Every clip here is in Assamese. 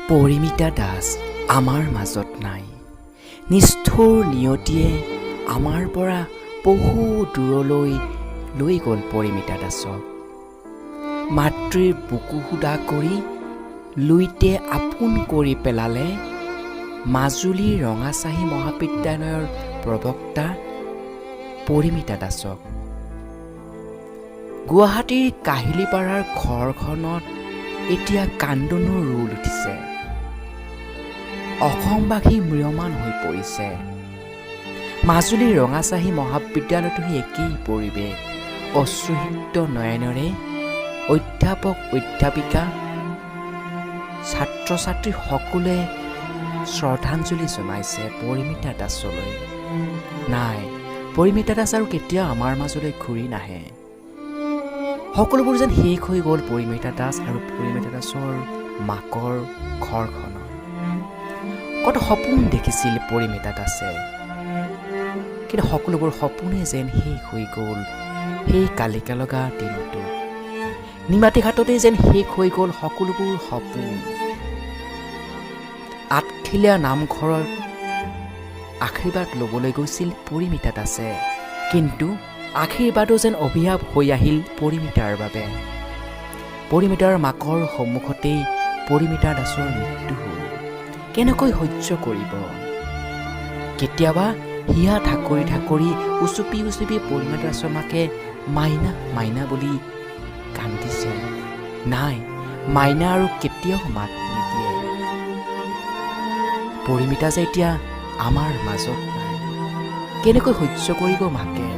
পৰিমিতা দাস আমাৰ মাজত নাই। নিষ্ঠুৰ নিয়তিয়ে আমাৰ পৰা বহু দূৰলৈ লৈ গ'ল পৰিমিতা দাসক। মাতৃৰ বুকু সুদা কৰি লুইতে আপোন কৰি পেলালে মাজুলীৰ ৰঙাচাহী মহাবিদ্যালয়ৰ প্ৰবক্তা পৰিমিতা দাসক। গুৱাহাটীৰ কাহিলীপাৰাৰ ঘৰখনত এতিয়া কান্দোনৰ ৰোল উঠিছে। অসমবাসী ম্ৰিয়মান হৈ পৰিছে। মাজুলীৰ ৰঙাচাহী মহাবিদ্যালয়তো একেই পৰিৱেশ। অশ্ৰুসিক্ত নয়নেৰে অধ্যাপক অধ্যাপিকা ছাত্ৰ ছাত্ৰী সকলোৱে শ্ৰদ্ধাঞ্জলি জনাইছে পৰিমিতা দাসলৈ। নাই, পৰিমিতা দাস আৰু কেতিয়াও আমাৰ মাজলৈ ঘূৰি নাহে। সকলোবোৰ যেন শেষ হৈ গ'ল পৰিমিতা দাস আৰু পৰিমিতা দাসৰ মাকৰ ঘৰখনত। কত সপোন দেখিছিল পৰিমিতা দাসে, কিন্তু সকলোবোৰ সপোনে যেন শেষ হৈ গ'ল সেই কালিকা লগা দিনটো। নিমাতীঘাটতে যেন শেষ হৈ গ'ল সকলোবোৰ সপোন। আঠখিলীয়া নামঘৰত আশীৰ্বাদ ল'বলৈ গৈছিল পৰিমিতা দাসে, কিন্তু আশীৰ্বাদো যেন অভিশাপ হৈ আহিল পৰিমিতাৰ বাবে। পৰিমিতাৰ মাকৰ সন্মুখতেই পৰিমিতা দাসৰ মৃত্যু হ'ল। কেনেকৈ সহ্য কৰিব? কেতিয়াবা হিয়া ঠাকুৰি ঠাকুৰি উচুপি উচুপি পৰিমিতা দাসৰ মাকে মাইনা মাইনা বুলি কান্দিছে। নাই, মাইনা আৰু কেতিয়াও মাত নিদিয়ে। পৰিমিতা যে এতিয়া আমাৰ মাজত নাই। কেনেকৈ সহ্য কৰিব মাকে?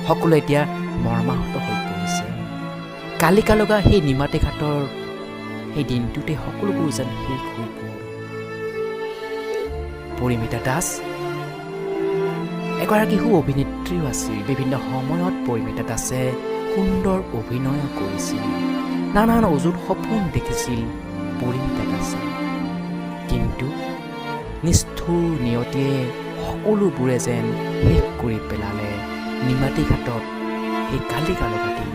সকলো এতিয়া মৰ্মাহত হৈ পৰিছে। কালিকা লগা সেই নিমাতীঘাটৰ সেই দিনটোতে সকলোবোৰ যেন শেষ হৈ গ'ল। পৰিমিতা দাস এগৰাকী সু অভিনেত্ৰীও আছিল। বিভিন্ন সময়ত পৰিমিতা দাসে সুন্দৰ অভিনয় কৰিছিল। নানান অযুত সপোন দেখিছিল পৰিমিতা দাসে, কিন্তু নিষ্ঠুৰ নিয়তিয়ে সকলোবোৰে যেন শেষ কৰি পেলালে নিমাতীঘাটত সেই কালিকা লগা দিন।